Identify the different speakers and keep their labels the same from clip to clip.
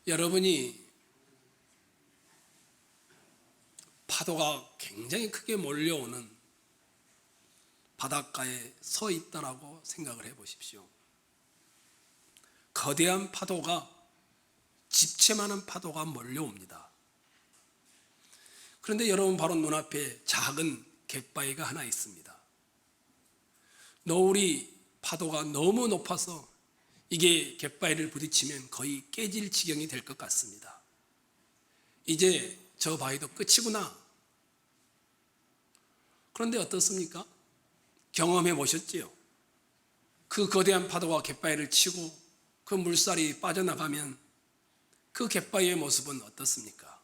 Speaker 1: 여러분이 파도가 굉장히 크게 몰려오는 바닷가에 서 있다라고 생각을 해 보십시오. 거대한 파도가, 집채만한 파도가 몰려옵니다. 그런데 여러분 바로 눈앞에 작은 갯바위가 하나 있습니다. 노을이 파도가 너무 높아서 이게 갯바위를 부딪히면 거의 깨질 지경이 될 것 같습니다. 이제 저 바위도 끝이구나. 그런데 어떻습니까? 경험해 보셨지요? 그 거대한 파도가 갯바위를 치고 그 물살이 빠져나가면 그 갯바위의 모습은 어떻습니까?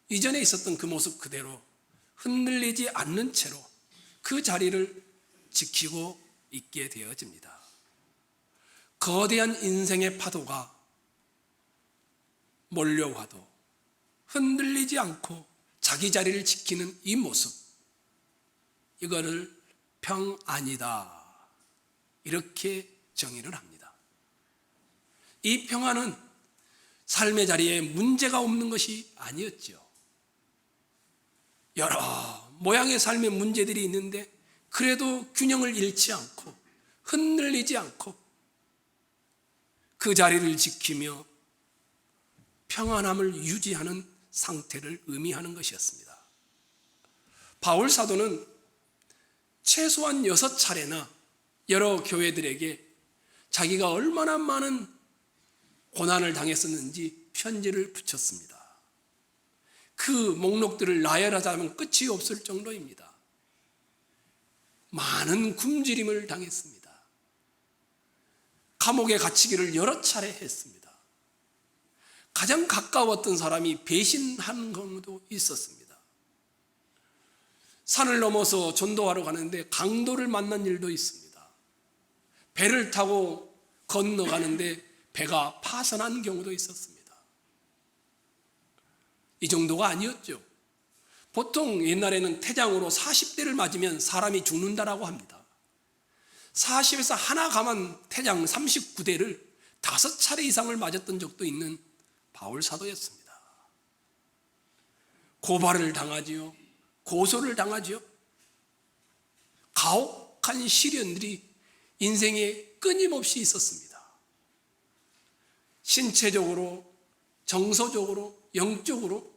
Speaker 1: 이전에 있었던 그 모습 그대로 흔들리지 않는 채로 그 자리를 지키고 있게 되어집니다. 거대한 인생의 파도가 몰려와도 흔들리지 않고 자기 자리를 지키는 이 모습, 이거를 평안이다, 이렇게 정의를 합니다. 이 평안은 삶의 자리에 문제가 없는 것이 아니었죠. 여러 모양의 삶의 문제들이 있는데 그래도 균형을 잃지 않고 흔들리지 않고 그 자리를 지키며 평안함을 유지하는 상태를 의미하는 것이었습니다. 바울 사도는 최소한 6차례나 여러 교회들에게 자기가 얼마나 많은 고난을 당했었는지 편지를 붙였습니다. 그 목록들을 나열하자면 끝이 없을 정도입니다. 많은 굶주림을 당했습니다. 감옥에 갇히기를 여러 차례 했습니다. 가장 가까웠던 사람이 배신한 경우도 있었습니다. 산을 넘어서 전도하러 가는데 강도를 만난 일도 있습니다. 배를 타고 건너가는데 배가 파손한 경우도 있었습니다. 이 정도가 아니었죠. 보통 옛날에는 태장으로 40대를 맞으면 사람이 죽는다라고 합니다. 40에서 하나 감한 태장 39대를 5차례 이상을 맞았던 적도 있는 바울 사도였습니다. 고발을 당하지요. 고소를 당하지요. 가혹한 시련들이 인생에 끊임없이 있었습니다. 신체적으로, 정서적으로, 영적으로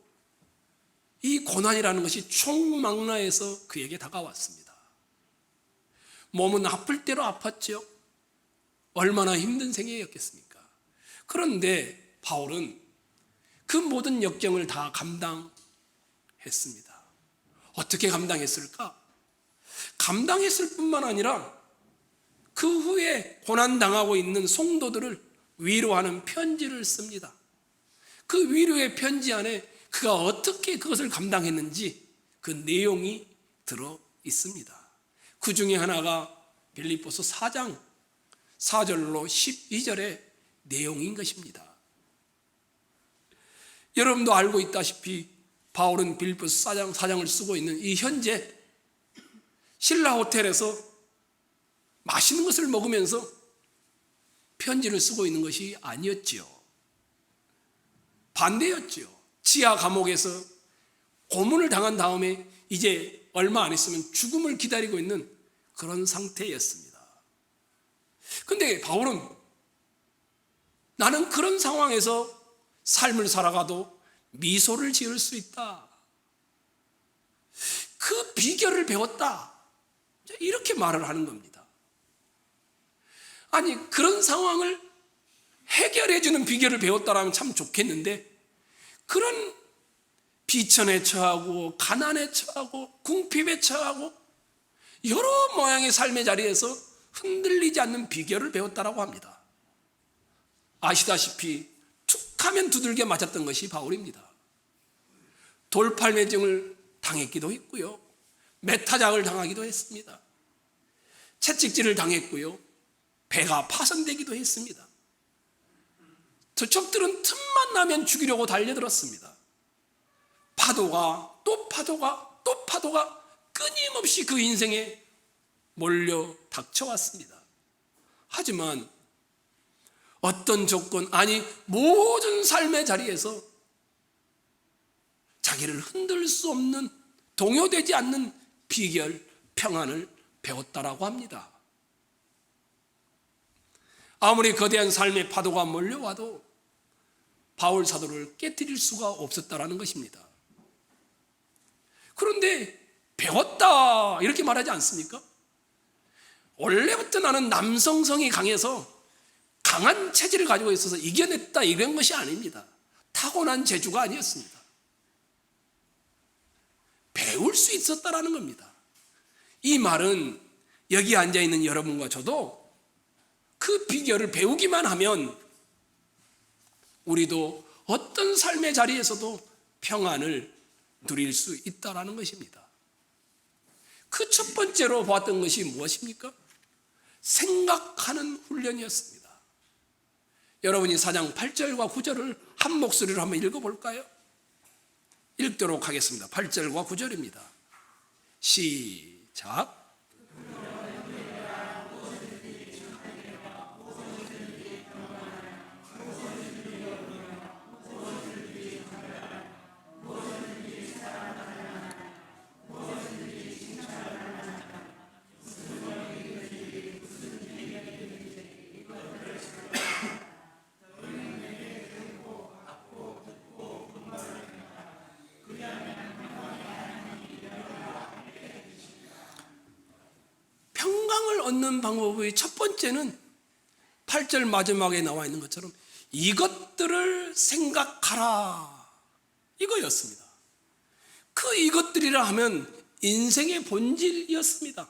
Speaker 1: 이 고난이라는 것이 총망라해서 그에게 다가왔습니다. 몸은 아플 대로 아팠죠. 얼마나 힘든 생애였겠습니까? 그런데 바울은 그 모든 역경을 다 감당했습니다. 어떻게 감당했을까? 감당했을 뿐만 아니라 그 후에 고난당하고 있는 성도들을 위로하는 편지를 씁니다. 그 위로의 편지 안에 그가 어떻게 그것을 감당했는지 그 내용이 들어 있습니다. 그 중에 하나가 빌립보서 4장 4절로 12절의 내용인 것입니다. 여러분도 알고 있다시피 바울은 빌립보서 4장을 쓰고 있는 이 현재 신라 호텔에서 맛있는 것을 먹으면서 편지를 쓰고 있는 것이 아니었지요. 반대였지요. 지하 감옥에서 고문을 당한 다음에 이제 얼마 안 있으면 죽음을 기다리고 있는 그런 상태였습니다. 그런데 바울은 나는 그런 상황에서 삶을 살아가도 미소를 지을 수 있다. 그 비결을 배웠다. 이렇게 말을 하는 겁니다. 아니, 그런 상황을 해결해주는 비결을 배웠다라면 참 좋겠는데 그런 비천에 처하고 가난에 처하고 궁핍에 처하고 여러 모양의 삶의 자리에서 흔들리지 않는 비결을 배웠다라고 합니다. 아시다시피 툭하면 두들겨 맞았던 것이 바울입니다. 돌팔매증을 당했기도 했고요. 메타작을 당하기도 했습니다. 채찍질을 당했고요. 배가 파손되기도 했습니다. 저쪽들은 틈만 나면 죽이려고 달려들었습니다. 파도가 또 파도가 또 파도가 끊임없이 그 인생에 몰려 닥쳐왔습니다. 하지만 어떤 조건, 아니 모든 삶의 자리에서 자기를 흔들 수 없는, 동요되지 않는 비결, 평안을 배웠다라고 합니다. 아무리 거대한 삶의 파도가 몰려와도 바울 사도를 깨뜨릴 수가 없었다라는 것입니다. 그런데 배웠다 이렇게 말하지 않습니까? 원래부터 나는 남성성이 강해서 강한 체질을 가지고 있어서 이겨냈다 이런 것이 아닙니다. 타고난 재주가 아니었습니다. 배울 수 있었다라는 겁니다. 이 말은 여기 앉아있는 여러분과 저도 그 비결을 배우기만 하면 우리도 어떤 삶의 자리에서도 평안을 누릴 수 있다라는 것입니다. 그 첫 번째로 보았던 것이 무엇입니까? 생각하는 훈련이었습니다. 여러분이 4장 8절과 9절을 한 목소리로 한번 읽어볼까요? 읽도록 하겠습니다. 8절과 9절입니다. 시작. 평강을 얻는 방법의 첫 번째는 8절 마지막에 나와 있는 것처럼 이것들을 생각하라 이거였습니다. 그 이것들이라 하면 인생의 본질이었습니다.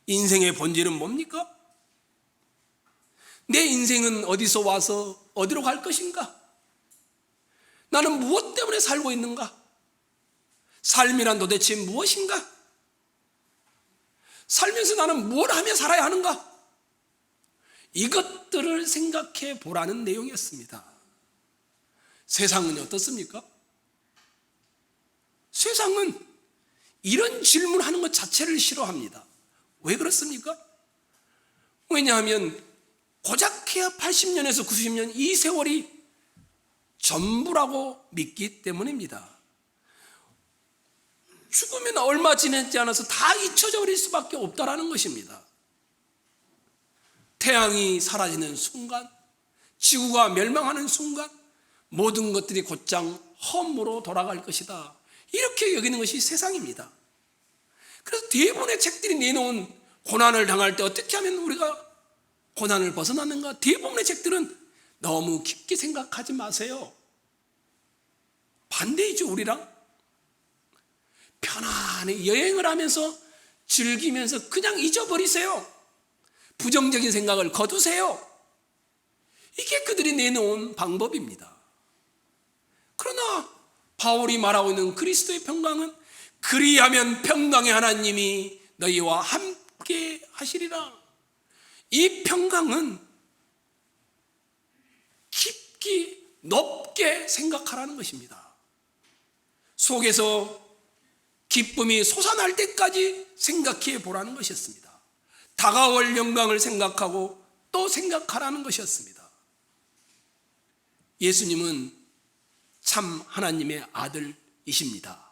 Speaker 1: 인생의 본질은 뭡니까? 내 인생은 어디서 와서 어디로 갈 것인가? 나는 무엇 때문에 살고 있는가? 삶이란 도대체 무엇인가? 살면서 나는 뭘 하며 살아야 하는가? 이것들을 생각해 보라는 내용이었습니다. 세상은 어떻습니까? 세상은 이런 질문하는 것 자체를 싫어합니다. 왜 그렇습니까? 왜냐하면 고작해야 80년에서 90년 이 세월이 전부라고 믿기 때문입니다. 죽으면 얼마 지나지 않아서 다 잊혀져 버릴 수밖에 없다라는 것입니다. 태양이 사라지는 순간, 지구가 멸망하는 순간 모든 것들이 곧장 험으로 돌아갈 것이다. 이렇게 여기는 것이 세상입니다. 그래서 대부분의 책들이 내놓은 고난을 당할 때 어떻게 하면 우리가 고난을 벗어나는가? 대부분의 책들은 너무 깊게 생각하지 마세요. 반대이죠, 우리랑. 편안히 여행을 하면서 즐기면서 그냥 잊어버리세요. 부정적인 생각을 거두세요. 이게 그들이 내놓은 방법입니다. 그러나 바울이 말하고 있는 그리스도의 평강은 그리하면 평강의 하나님이 너희와 함께 하시리라. 이 평강은 깊이 높게 생각하라는 것입니다. 속에서 기쁨이 솟아날 때까지 생각해 보라는 것이었습니다. 다가올 영광을 생각하고 또 생각하라는 것이었습니다. 예수님은 참 하나님의 아들이십니다.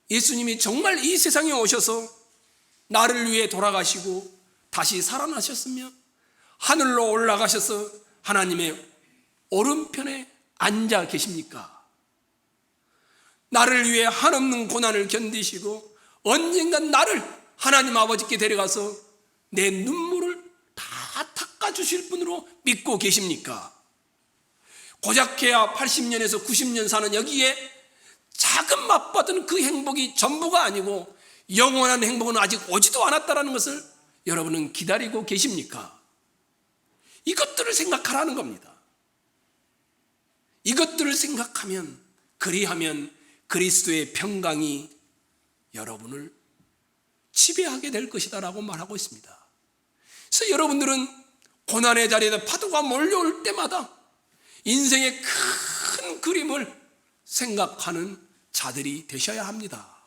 Speaker 1: 예수님이 정말 이 세상에 오셔서 나를 위해 돌아가시고 다시 살아나셨으며 하늘로 올라가셔서 하나님의 오른편에 앉아 계십니까? 나를 위해 한없는 고난을 견디시고 언젠간 나를 하나님 아버지께 데려가서 내 눈물을 다 닦아주실 분으로 믿고 계십니까? 고작해야 80년에서 90년 사는 여기에 작은 맛받은 그 행복이 전부가 아니고 영원한 행복은 아직 오지도 않았다는 것을 여러분은 기다리고 계십니까? 이것들을 생각하라는 겁니다. 이것들을 생각하면, 그리하면 그리스도의 평강이 여러분을 지배하게 될 것이다 라고 말하고 있습니다. 그래서 여러분들은 고난의 자리에 파도가 몰려올 때마다 인생의 큰 그림을 생각하는 자들이 되셔야 합니다.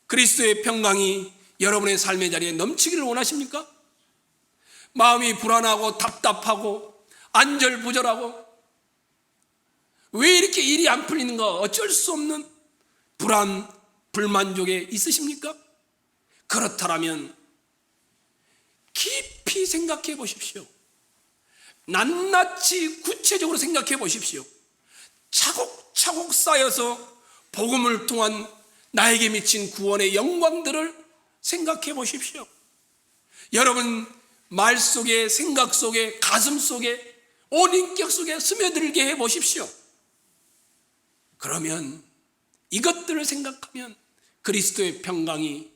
Speaker 1: 그리스도의 평강이 여러분의 삶의 자리에 넘치기를 원하십니까? 마음이 불안하고 답답하고 안절부절하고 왜 이렇게 일이 안 풀리는가 어쩔 수 없는 불안, 불만족에 있으십니까? 그렇다면 깊이 생각해 보십시오. 낱낱이 구체적으로 생각해 보십시오. 차곡차곡 쌓여서 복음을 통한 나에게 미친 구원의 영광들을 생각해 보십시오. 여러분 말 속에, 생각 속에, 가슴 속에, 온 인격 속에 스며들게 해 보십시오. 그러면 이것들을 생각하면 그리스도의 평강이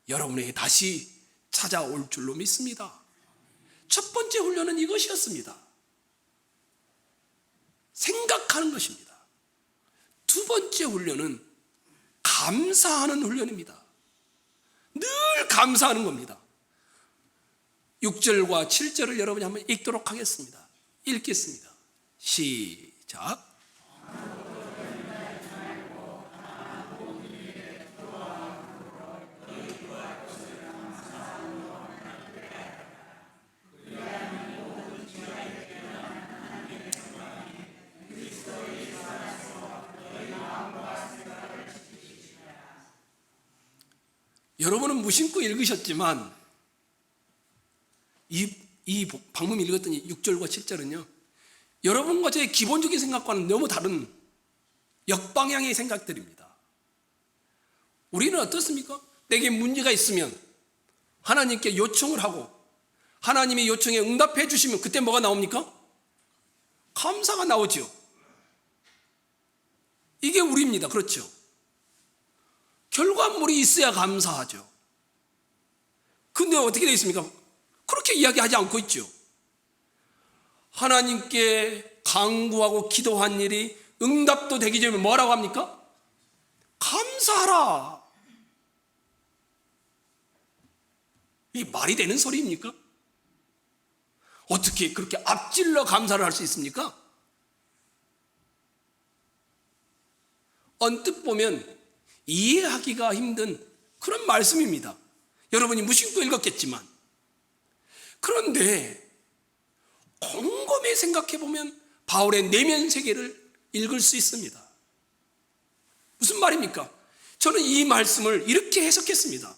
Speaker 1: 여러분에게 다시 찾아올 줄로 믿습니다. 첫 번째 훈련은 이것이었습니다. 생각하는 것입니다. 두 번째 훈련은 감사하는 훈련입니다. 늘 감사하는 겁니다. 6절과 7절을 여러분이 한번 읽도록 하겠습니다. 읽겠습니다. 시작. 여러분은 무심코 읽으셨지만 이 방금 읽었던 6절과 7절은요 여러분과 제 기본적인 생각과는 너무 다른 역방향의 생각들입니다. 우리는 어떻습니까? 내게 문제가 있으면 하나님께 요청을 하고 하나님의 요청에 응답해 주시면 그때 뭐가 나옵니까? 감사가 나오죠. 이게 우리입니다. 그렇죠? 결과물이 있어야 감사하죠. 근데 어떻게 되어 있습니까? 그렇게 이야기하지 않고 있죠. 하나님께 간구하고 기도한 일이 응답도 되기 전에 뭐라고 합니까? 감사하라. 이게 말이 되는 소리입니까? 어떻게 그렇게 앞질러 감사를 할 수 있습니까? 언뜻 보면 이해하기가 힘든 그런 말씀입니다. 여러분이 무심코 읽었겠지만 그런데 곰곰이 생각해 보면 바울의 내면 세계를 읽을 수 있습니다. 무슨 말입니까? 저는 이 말씀을 이렇게 해석했습니다.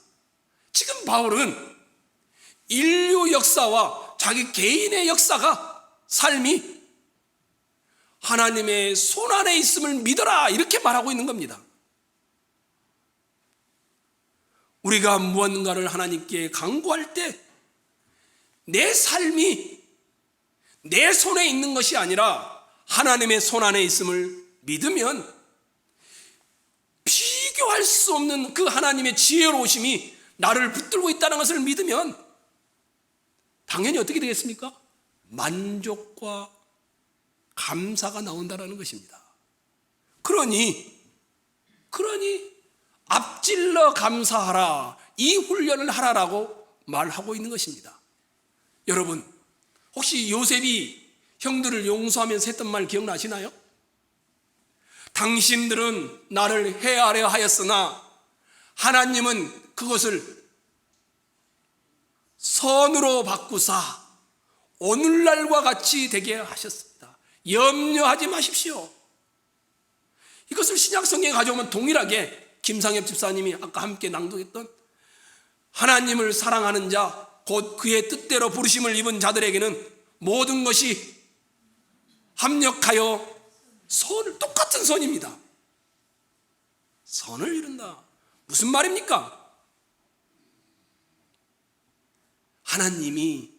Speaker 1: 지금 바울은 인류 역사와 자기 개인의 역사가 삶이 하나님의 손 안에 있음을 믿어라 이렇게 말하고 있는 겁니다. 우리가 무언가를 하나님께 간구할 때 내 삶이 내 손에 있는 것이 아니라 하나님의 손 안에 있음을 믿으면 비교할 수 없는 그 하나님의 지혜로우심이 나를 붙들고 있다는 것을 믿으면 당연히 어떻게 되겠습니까? 만족과 감사가 나온다는 것입니다. 그러니 앞질러 감사하라, 이 훈련을 하라라고 말하고 있는 것입니다. 여러분 혹시 요셉이 형들을 용서하면서 했던 말 기억나시나요? 당신들은 나를 해하려 하였으나 하나님은 그것을 선으로 바꾸사 오늘날과 같이 되게 하셨습니다. 염려하지 마십시오. 이것을 신약성경에 가져오면 동일하게 김상엽 집사님이 아까 함께 낭독했던 하나님을 사랑하는 자 곧 그의 뜻대로 부르심을 입은 자들에게는 모든 것이 합력하여 선을, 똑같은 선입니다. 선을 이룬다. 무슨 말입니까? 하나님이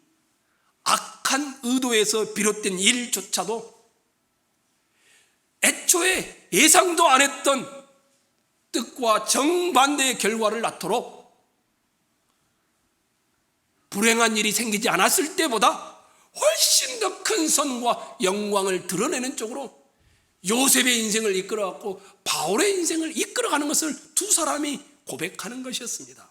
Speaker 1: 악한 의도에서 비롯된 일조차도 애초에 예상도 안 했던 뜻과 정반대의 결과를 낳도록 불행한 일이 생기지 않았을 때보다 훨씬 더 큰 선과 영광을 드러내는 쪽으로 요셉의 인생을 이끌어갔고 바울의 인생을 이끌어가는 것을 두 사람이 고백하는 것이었습니다.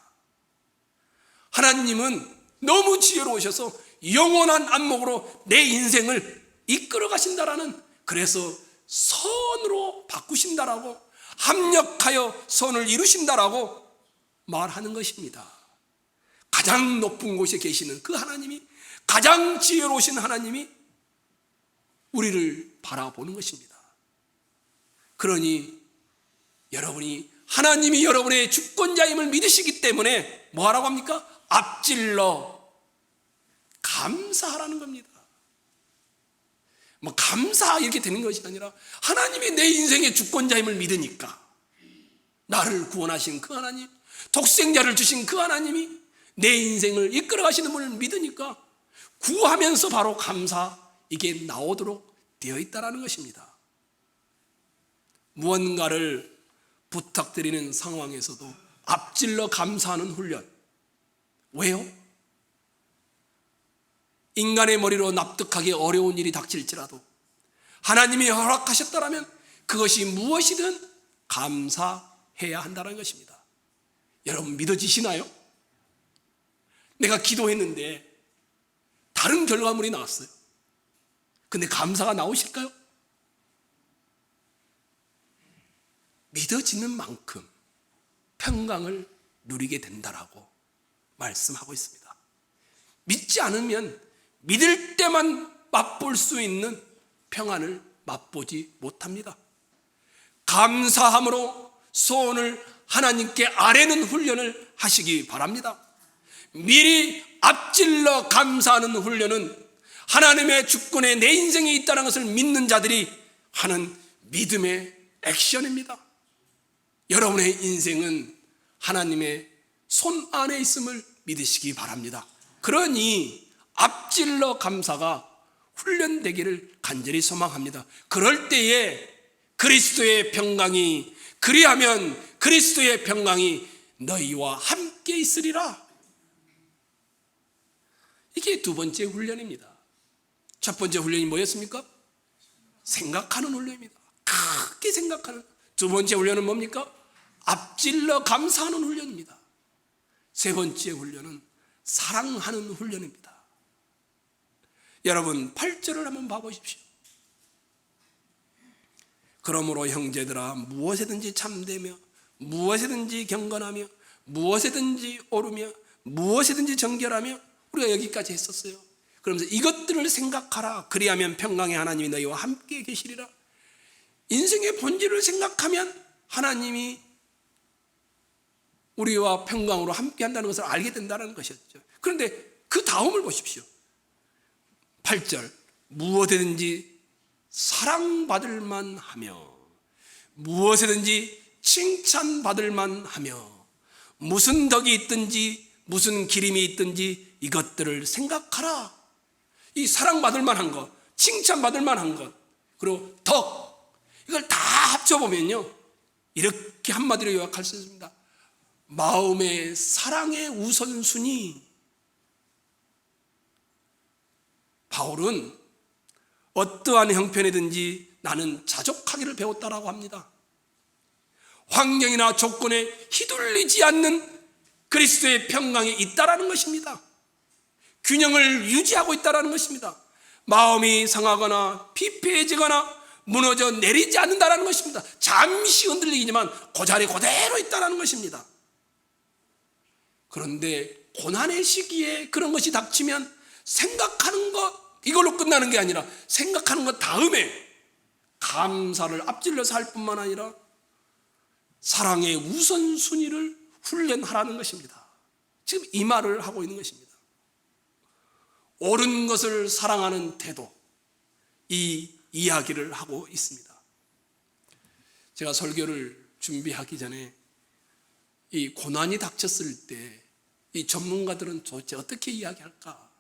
Speaker 1: 하나님은 너무 지혜로우셔서 영원한 안목으로 내 인생을 이끌어 가신다라는, 그래서 선으로 바꾸신다라고, 합력하여 선을 이루신다라고 말하는 것입니다. 가장 높은 곳에 계시는 그 하나님이 가장 지혜로우신 하나님이 우리를 바라보는 것입니다. 그러니 여러분이 하나님이 여러분의 주권자임을 믿으시기 때문에 뭐하라고 합니까? 앞질러 감사하라는 겁니다. 뭐 감사 이렇게 되는 것이 아니라 하나님이 내 인생의 주권자임을 믿으니까, 나를 구원하신 그 하나님, 독생자를 주신 그 하나님이 내 인생을 이끌어 가시는 분을 믿으니까 구하면서 바로 감사, 이게 나오도록 되어 있다는 것입니다. 무언가를 부탁드리는 상황에서도 앞질러 감사하는 훈련. 왜요? 인간의 머리로 납득하기 어려운 일이 닥칠지라도 하나님이 허락하셨다면 그것이 무엇이든 감사해야 한다는 것입니다. 여러분 믿어지시나요? 내가 기도했는데 다른 결과물이 나왔어요. 근데 감사가 나오실까요? 믿어지는 만큼 평강을 누리게 된다라고 말씀하고 있습니다. 믿지 않으면 믿을 때만 맛볼 수 있는 평안을 맛보지 못합니다. 감사함으로 소원을 하나님께 아뢰는 훈련을 하시기 바랍니다. 미리 앞질러 감사하는 훈련은 하나님의 주권에 내 인생에 있다는 것을 믿는 자들이 하는 믿음의 액션입니다. 여러분의 인생은 하나님의 손 안에 있음을 믿으시기 바랍니다. 그러니 앞질러 감사가 훈련되기를 간절히 소망합니다. 그럴 때에 그리스도의 평강이, 그리하면 그리스도의 평강이 너희와 함께 있으리라. 이게 두 번째 훈련입니다. 첫 번째 훈련이 뭐였습니까? 생각하는 훈련입니다. 크게 생각하는. 두 번째 훈련은 뭡니까? 앞질러 감사하는 훈련입니다. 세 번째 훈련은 사랑하는 훈련입니다. 여러분 8절을 한번 봐보십시오. 그러므로 형제들아 무엇에든지 참되며 무엇에든지 경건하며 무엇에든지 오르며 무엇에든지 정결하며, 우리가 여기까지 했었어요. 그러면서 이것들을 생각하라. 그리하면 평강의 하나님이 너희와 함께 계시리라. 인생의 본질을 생각하면 하나님이 우리와 평강으로 함께 한다는 것을 알게 된다는 것이었죠. 그런데 그 다음을 보십시오. 8절 무엇에든지 사랑받을 만하며 무엇에든지 칭찬받을 만하며 무슨 덕이 있든지 무슨 기림이 있든지 이것들을 생각하라. 이 사랑받을 만한 것, 칭찬받을 만한 것, 그리고 덕, 이걸 다 합쳐보면요 이렇게 한마디로 요약할 수 있습니다. 마음의 사랑의 우선순위. 바울은 어떠한 형편이든지 나는 자족하기를 배웠다라고 합니다. 환경이나 조건에 휘둘리지 않는 그리스도의 평강이 있다라는 것입니다. 균형을 유지하고 있다라는 것입니다. 마음이 상하거나 피폐해지거나 무너져 내리지 않는다라는 것입니다. 잠시 흔들리지만 그 자리 그대로 있다라는 것입니다. 그런데 고난의 시기에 그런 것이 닥치면 생각하는 것 이걸로 끝나는 게 아니라 생각하는 것 다음에 감사를 앞질러서 할 뿐만 아니라 사랑의 우선순위를 훈련하라는 것입니다. 지금 이 말을 하고 있는 것입니다. 옳은 것을 사랑하는 태도, 이 이야기를 하고 있습니다. 제가 설교를 준비하기 전에 이 고난이 닥쳤을 때 이 전문가들은 도대체 어떻게 이야기할까?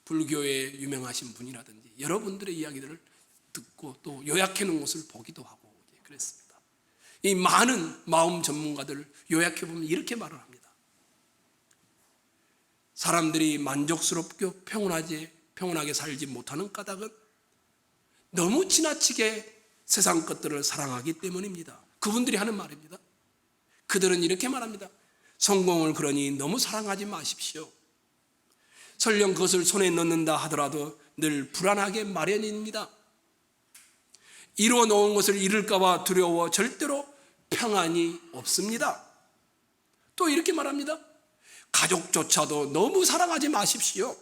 Speaker 1: 불교의 유명하신 분이라든지 여러분들의 이야기들을 듣고 또 요약해 놓은 것을 보기도 하고 그랬습니다. 이 많은 마음 전문가들을 요약해 보면 이렇게 말을 합니다. 사람들이 만족스럽게 평온하게 살지 못하는 까닭은 너무 지나치게 세상 것들을 사랑하기 때문입니다. 그분들이 하는 말입니다. 그들은 이렇게 말합니다. 성공을 그러니 너무 사랑하지 마십시오. 설령 그것을 손에 넣는다 하더라도 늘 불안하게 마련입니다. 이루어 놓은 것을 잃을까 봐 두려워 절대로 평안이 없습니다. 또 이렇게 말합니다. 가족조차도 너무 사랑하지 마십시오.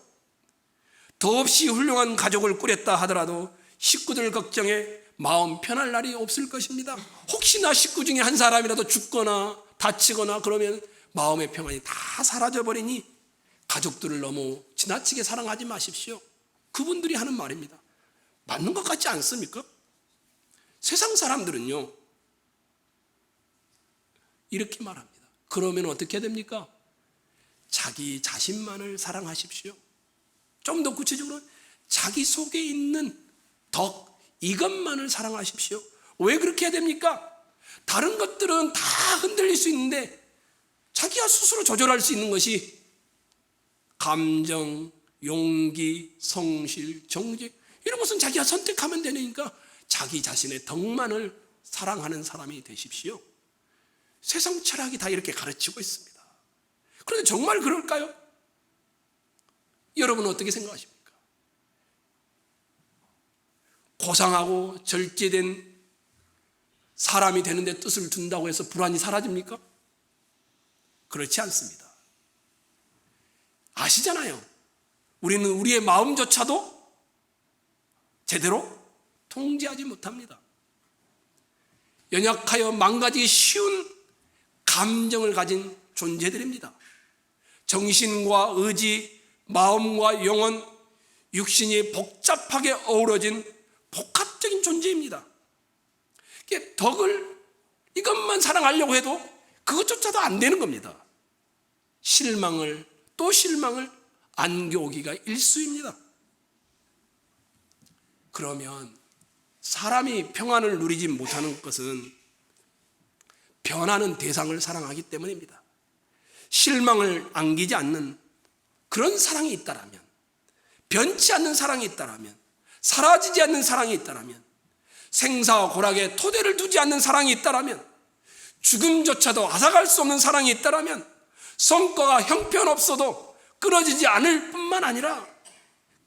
Speaker 1: 더없이 훌륭한 가족을 꾸렸다 하더라도 식구들 걱정에 마음 편할 날이 없을 것입니다. 혹시나 식구 중에 한 사람이라도 죽거나 다치거나 그러면 마음의 평안이 다 사라져버리니 가족들을 너무 지나치게 사랑하지 마십시오. 그분들이 하는 말입니다. 맞는 것 같지 않습니까? 세상 사람들은요 이렇게 말합니다. 그러면 어떻게 됩니까? 자기 자신만을 사랑하십시오. 좀 더 구체적으로 자기 속에 있는 덕, 이것만을 사랑하십시오. 왜 그렇게 해야 됩니까? 다른 것들은 다 흔들릴 수 있는데 자기가 스스로 조절할 수 있는 것이 감정, 용기, 성실, 정직 이런 것은 자기가 선택하면 되니까 자기 자신의 덕만을 사랑하는 사람이 되십시오. 세상 철학이 다 이렇게 가르치고 있습니다. 그런데 정말 그럴까요? 여러분은 어떻게 생각하십니까? 고상하고 절제된 사람이 되는데 뜻을 둔다고 해서 불안이 사라집니까? 그렇지 않습니다. 아시잖아요. 우리는 우리의 마음조차도 제대로 통제하지 못합니다. 연약하여 망가지기 쉬운 감정을 가진 존재들입니다. 정신과 의지, 마음과 영혼, 육신이 복잡하게 어우러진 복합적인 존재입니다. 덕을 이것만 사랑하려고 해도 그것조차도 안 되는 겁니다. 실망을 또 실망을 안겨오기가 일쑤입니다. 그러면 사람이 평안을 누리지 못하는 것은 변하는 대상을 사랑하기 때문입니다. 실망을 안기지 않는 그런 사랑이 있다라면, 변치 않는 사랑이 있다라면, 사라지지 않는 사랑이 있다라면, 생사와 고락에 토대를 두지 않는 사랑이 있다라면, 죽음조차도 앗아갈 수 없는 사랑이 있다라면, 성과가 형편없어도 끊어지지 않을 뿐만 아니라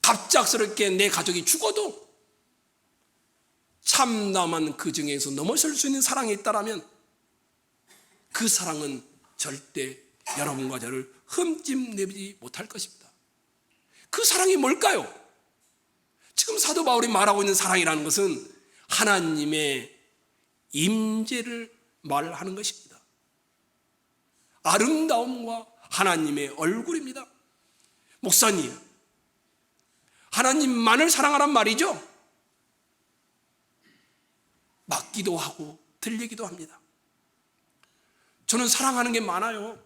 Speaker 1: 갑작스럽게 내 가족이 죽어도 참담한 그 중에서 넘어설 수 있는 사랑이 있다라면 그 사랑은 절대 여러분과 저를 흠집내지 못할 것입니다. 그 사랑이 뭘까요? 지금 사도 바울이 말하고 있는 사랑이라는 것은 하나님의 임재를 말하는 것입니다. 아름다움과 하나님의 얼굴입니다. 목사님, 하나님만을 사랑하란 말이죠? 맞기도 하고 틀리기도 합니다. 저는 사랑하는 게 많아요.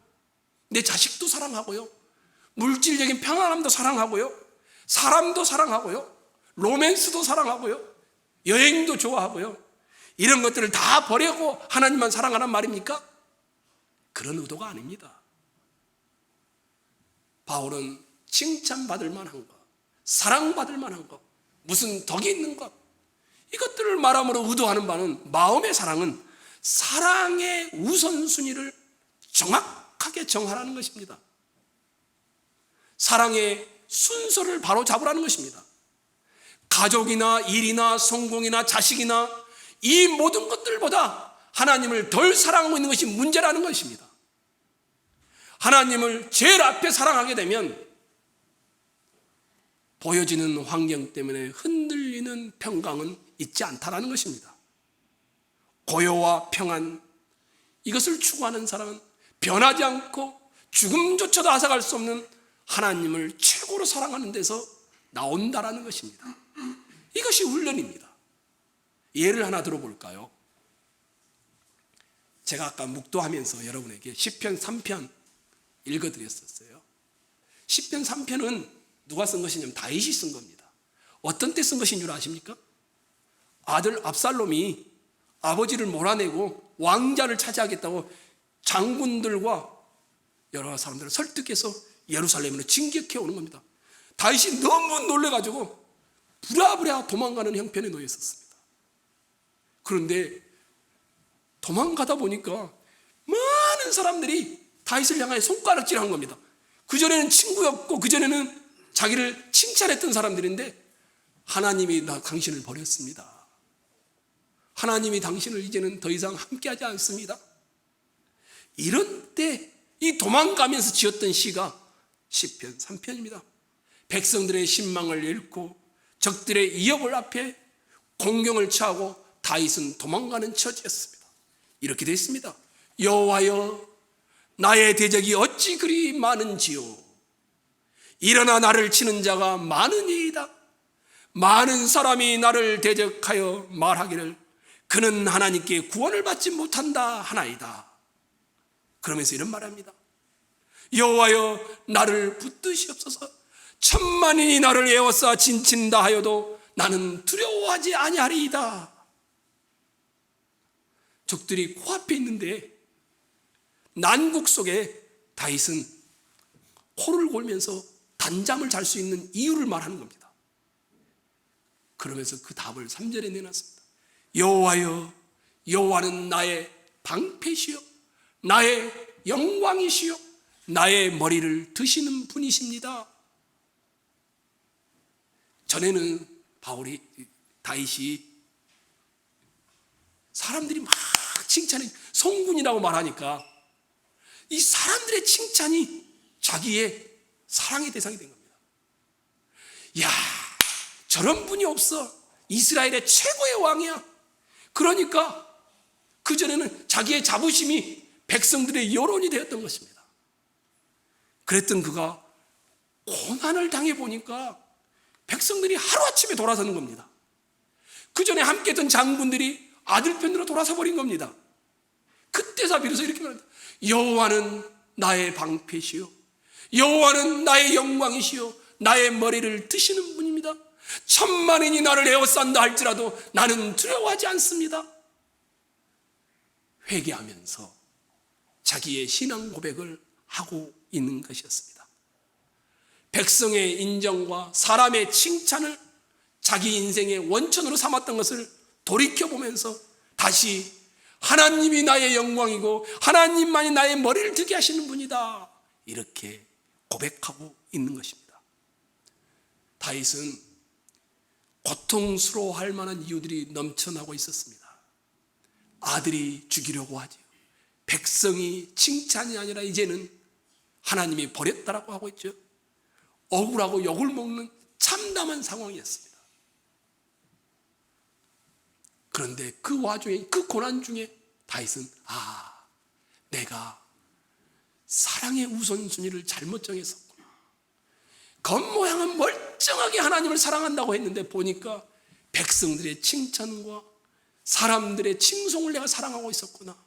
Speaker 1: 내 자식도 사랑하고요, 물질적인 평안함도 사랑하고요, 사람도 사랑하고요, 로맨스도 사랑하고요, 여행도 좋아하고요. 이런 것들을 다 버리고 하나님만 사랑하란 말입니까? 그런 의도가 아닙니다. 바울은 칭찬받을 만한 것, 사랑받을 만한 것, 무슨 덕이 있는 것, 이것들을 말함으로 의도하는 바는 마음의 사랑은 사랑의 우선순위를 정확하게 정하라는 것입니다. 사랑의 순서를 바로 잡으라는 것입니다. 가족이나 일이나 성공이나 자식이나 이 모든 것들보다 하나님을 덜 사랑하고 있는 것이 문제라는 것입니다. 하나님을 제일 앞에 사랑하게 되면 보여지는 환경 때문에 흔들리는 평강은 있지 않다라는 것입니다. 고요와 평안, 이것을 추구하는 사람은 변하지 않고 죽음조차도 앗아갈 수 없는 하나님을 최고로 사랑하는 데서 나온다라는 것입니다. 이것이 훈련입니다. 예를 하나 들어볼까요? 제가 아까 묵도하면서 여러분에게 시편 3편 읽어드렸었어요. 시편 3편은 누가 쓴 것이냐면 다윗이 쓴 겁니다. 어떤 때 쓴 것인 줄 아십니까? 아들 압살롬이 아버지를 몰아내고 왕자를 차지하겠다고 장군들과 여러 사람들을 설득해서 예루살렘으로 진격해 오는 겁니다. 다윗이 너무 놀래가지고 부랴부랴 도망가는 형편에 놓여 있었습니다. 그런데 도망가다 보니까 많은 사람들이 다윗을 향하여 손가락질한 겁니다. 그전에는 친구였고 그전에는 자기를 칭찬했던 사람들인데 하나님이 당신을 버렸습니다. 하나님이 당신을 이제는 더 이상 함께하지 않습니다. 이런 때 이 도망가면서 지었던 시가 시편 3편입니다. 백성들의 신망을 잃고 적들의 위협을 앞에 공경을 처하고 다윗은 도망가는 처지였습니다. 이렇게 되어 있습니다. 여호와여, 나의 대적이 어찌 그리 많은지요. 일어나 나를 치는 자가 많으니이다. 많은 사람이 나를 대적하여 말하기를 그는 하나님께 구원을 받지 못한다 하나이다. 그러면서 이런 말합니다. 여호와여, 나를 붙드시옵소서. 천만인이 나를 에워싸 진친다 하여도 나는 두려워하지 아니하리이다. 적들이 코앞에 있는데 난국 속에 다윗은 코를 골면서 단잠을 잘 수 있는 이유를 말하는 겁니다. 그러면서 그 답을 3절에 내놨습니다. 여호와여, 여호와는 나의 방패시요 나의 영광이시요 나의 머리를 드시는 분이십니다. 전에는 다윗이 사람들이 막 칭찬해 성군이라고 말하니까 이 사람들의 칭찬이 자기의 사랑의 대상이 된 겁니다. 야, 저런 분이 없어. 이스라엘의 최고의 왕이야. 그러니까 그전에는 자기의 자부심이 백성들의 여론이 되었던 것입니다. 그랬던 그가 고난을 당해보니까 백성들이 하루아침에 돌아서는 겁니다. 그전에 함께 했던 장군들이 아들 편으로 돌아서 버린 겁니다. 그때서 비로소 이렇게 말합니다. 여호와는 나의 방패시요 여호와는 나의 영광이시요 나의 머리를 드시는 분입니다. 천만인이 나를 에워싼다 할지라도 나는 두려워하지 않습니다. 회개하면서 자기의 신앙 고백을 하고 있는 것이었습니다. 백성의 인정과 사람의 칭찬을 자기 인생의 원천으로 삼았던 것을 돌이켜보면서 다시 하나님이 나의 영광이고 하나님만이 나의 머리를 들게 하시는 분이다, 이렇게 고백하고 있는 것입니다. 다윗은 고통스러워할 만한 이유들이 넘쳐나고 있었습니다. 아들이 죽이려고 하죠. 백성이 칭찬이 아니라 이제는 하나님이 버렸다라고 하고 있죠. 억울하고 욕을 먹는 참담한 상황이었습니다. 그런데 그 와중에, 그 고난 중에 다윗은 내가 사랑의 우선순위를 잘못 정했었구나. 겉모양은 멀쩡하게 하나님을 사랑한다고 했는데 보니까 백성들의 칭찬과 사람들의 칭송을 내가 사랑하고 있었구나,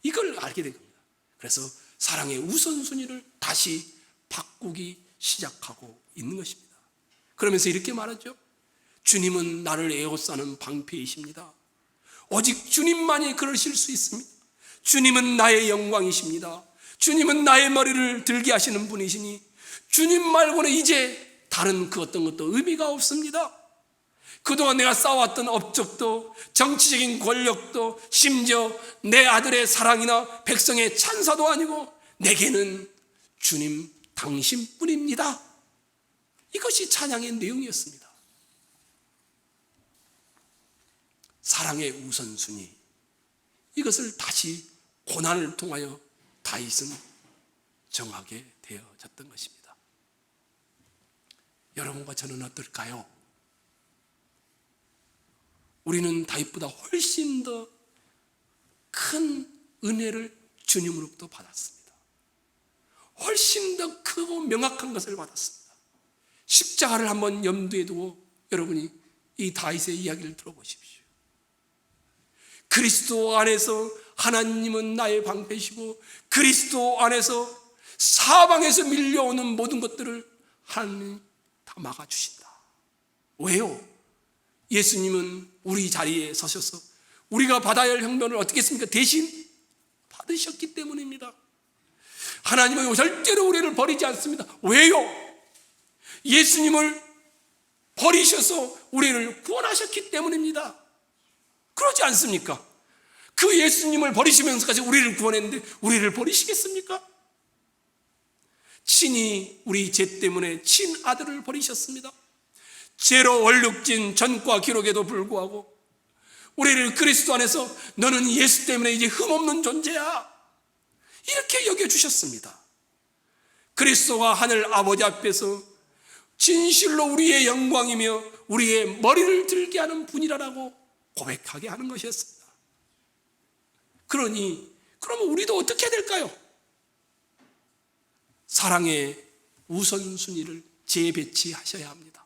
Speaker 1: 이걸 알게 된 겁니다. 그래서 사랑의 우선순위를 다시 바꾸기 시작하고 있는 것입니다. 그러면서 이렇게 말하죠. 주님은 나를 에워싸는 방패이십니다. 오직 주님만이 그러실 수 있습니다. 주님은 나의 영광이십니다. 주님은 나의 머리를 들게 하시는 분이시니 주님 말고는 이제 다른 그 어떤 것도 의미가 없습니다. 그동안 내가 쌓아왔던 업적도, 정치적인 권력도, 심지어 내 아들의 사랑이나 백성의 찬사도 아니고 내게는 주님 당신뿐입니다. 이것이 찬양의 내용이었습니다. 사랑의 우선순위, 이것을 다시 고난을 통하여 다윗은 정하게 되어졌던 것입니다. 여러분과 저는 어떨까요? 우리는 다윗보다 훨씬 더 큰 은혜를 주님으로부터 받았습니다. 훨씬 더 크고 명확한 것을 받았습니다. 십자가를 한번 염두에 두고 여러분이 이 다윗의 이야기를 들어보십시오. 그리스도 안에서 하나님은 나의 방패시고 그리스도 안에서 사방에서 밀려오는 모든 것들을 하나님 다 막아주신다. 왜요? 예수님은 우리 자리에 서셔서 우리가 받아야 할 형편을 어떻게 했습니까? 대신 받으셨기 때문입니다. 하나님은 절대로 우리를 버리지 않습니다. 왜요? 예수님을 버리셔서 우리를 구원하셨기 때문입니다. 그러지 않습니까? 그 예수님을 버리시면서까지 우리를 구원했는데 우리를 버리시겠습니까? 친히 우리 죄 때문에 친아들을 버리셨습니다. 죄로 얼룩진 전과 기록에도 불구하고 우리를 그리스도 안에서 너는 예수 때문에 이제 흠없는 존재야, 이렇게 여겨주셨습니다. 그리스도가 하늘 아버지 앞에서 진실로 우리의 영광이며 우리의 머리를 들게 하는 분이라고 고백하게 하는 것이었습니다. 그러면 우리도 어떻게 해야 될까요? 사랑의 우선순위를 재배치하셔야 합니다.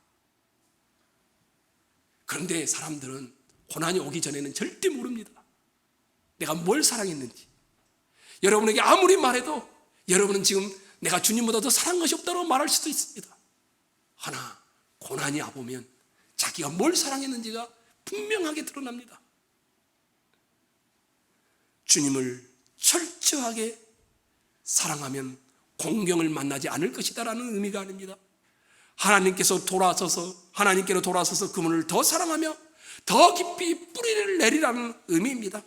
Speaker 1: 그런데 사람들은 고난이 오기 전에는 절대 모릅니다. 내가 뭘 사랑했는지. 여러분에게 아무리 말해도 여러분은 지금 내가 주님보다 더 사랑한 것이 없다고 말할 수도 있습니다. 하나 고난이 와보면 자기가 뭘 사랑했는지가 분명하게 드러납니다. 주님을 철저하게 사랑하면 공경을 만나지 않을 것이다라는 의미가 아닙니다. 하나님께로 돌아서서 그분을 더 사랑하며 더 깊이 뿌리를 내리라는 의미입니다.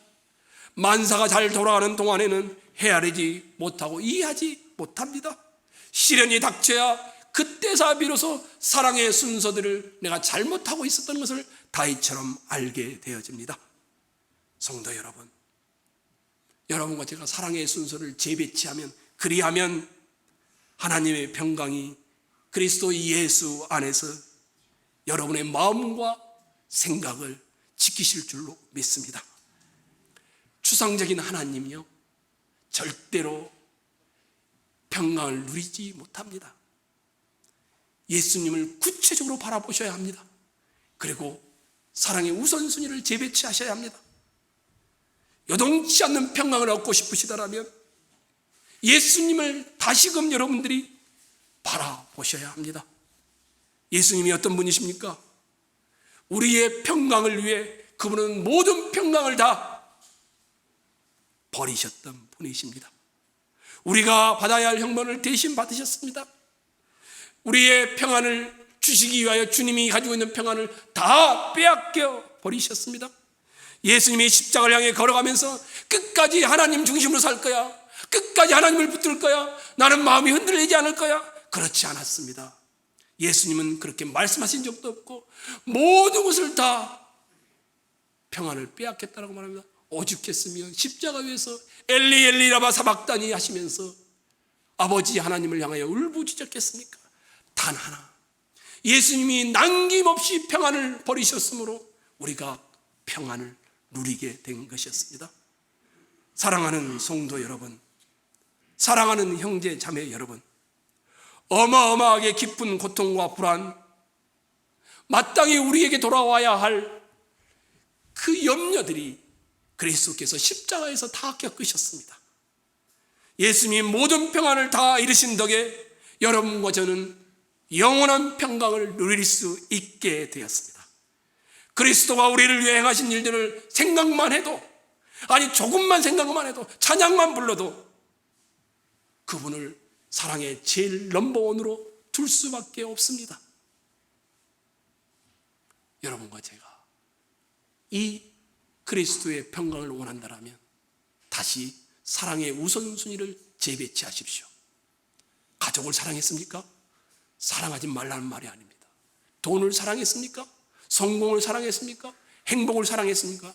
Speaker 1: 만사가 잘 돌아가는 동안에는 헤아리지 못하고 이해하지 못합니다. 시련이 닥쳐야 그때서 비로소 사랑의 순서들을 내가 잘못하고 있었던 것을 다윗처럼 알게 되어집니다. 성도 여러분, 여러분과 제가 사랑의 순서를 재배치하면, 그리하면 하나님의 평강이 그리스도 예수 안에서 여러분의 마음과 생각을 지키실 줄로 믿습니다. 추상적인 하나님이요, 절대로 평강을 누리지 못합니다. 예수님을 구체적으로 바라보셔야 합니다. 그리고 사랑의 우선순위를 재배치하셔야 합니다. 요동치 않는 평강을 얻고 싶으시다면 예수님을 다시금 여러분들이 바라보셔야 합니다. 예수님이 어떤 분이십니까? 우리의 평강을 위해 그분은 모든 평강을 다 버리셨던 분이십니다. 우리가 받아야 할 형벌을 대신 받으셨습니다. 우리의 평안을 주시기 위하여 주님이 가지고 있는 평안을 다 빼앗겨 버리셨습니다. 예수님이 십자가를 향해 걸어가면서 끝까지 하나님 중심으로 살 거야, 끝까지 하나님을 붙들 거야, 나는 마음이 흔들리지 않을 거야, 그렇지 않았습니다. 예수님은 그렇게 말씀하신 적도 없고 모든 것을 다 평안을 빼앗겠다라고 말합니다. 오죽했으면 십자가 위에서 엘리 엘리 라마 사박다니 하시면서 아버지 하나님을 향하여 울부짖었겠습니까? 단 하나, 예수님이 남김없이 평안을 버리셨으므로 우리가 평안을 누리게 된 것이었습니다. 사랑하는 성도 여러분, 사랑하는 형제 자매 여러분, 어마어마하게 깊은 고통과 불안, 마땅히 우리에게 돌아와야 할 그 염려들이 그리스도께서 십자가에서 다 겪으셨습니다. 예수님이 모든 평안을 다 이루신 덕에 여러분과 저는 영원한 평강을 누릴 수 있게 되었습니다. 그리스도가 우리를 위해 행하신 일들을 생각만 해도, 아니 조금만 생각만 해도, 찬양만 불러도 그분을 사랑의 제일 넘버원으로 둘 수밖에 없습니다. 여러분과 제가 이 그리스도의 평강을 원한다면 다시 사랑의 우선순위를 재배치하십시오. 가족을 사랑했습니까? 사랑하지 말라는 말이 아닙니다. 돈을 사랑했습니까? 성공을 사랑했습니까? 행복을 사랑했습니까?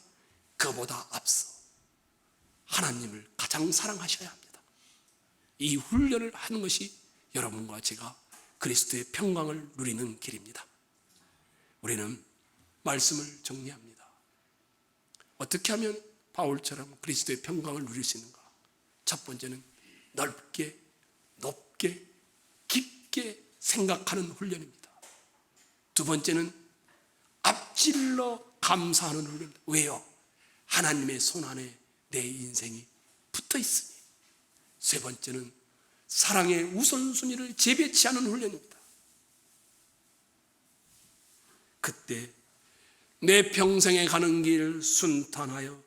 Speaker 1: 그보다 앞서 하나님을 가장 사랑하셔야 합니다. 이 훈련을 하는 것이 여러분과 제가 그리스도의 평강을 누리는 길입니다. 우리는 말씀을 정리합니다. 어떻게 하면 바울처럼 그리스도의 평강을 누릴 수 있는가? 첫 번째는 넓게, 높게, 깊게 생각하는 훈련입니다. 두 번째는 앞질러 감사하는 훈련입니다. 왜요? 하나님의 손 안에 내 인생이 붙어 있으니. 세 번째는 사랑의 우선순위를 재배치하는 훈련입니다. 그때 내 평생에 가는 길 순탄하여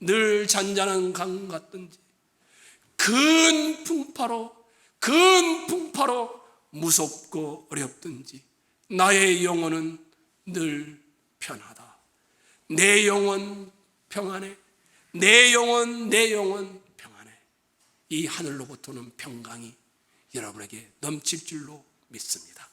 Speaker 1: 늘 잔잔한 강 같든지 큰 풍파로 무섭고 어렵든지 나의 영혼은 늘 편하다. 내 영혼 평안해. 내 영혼 평안해. 이 하늘로부터 오는 평강이 여러분에게 넘칠 줄로 믿습니다.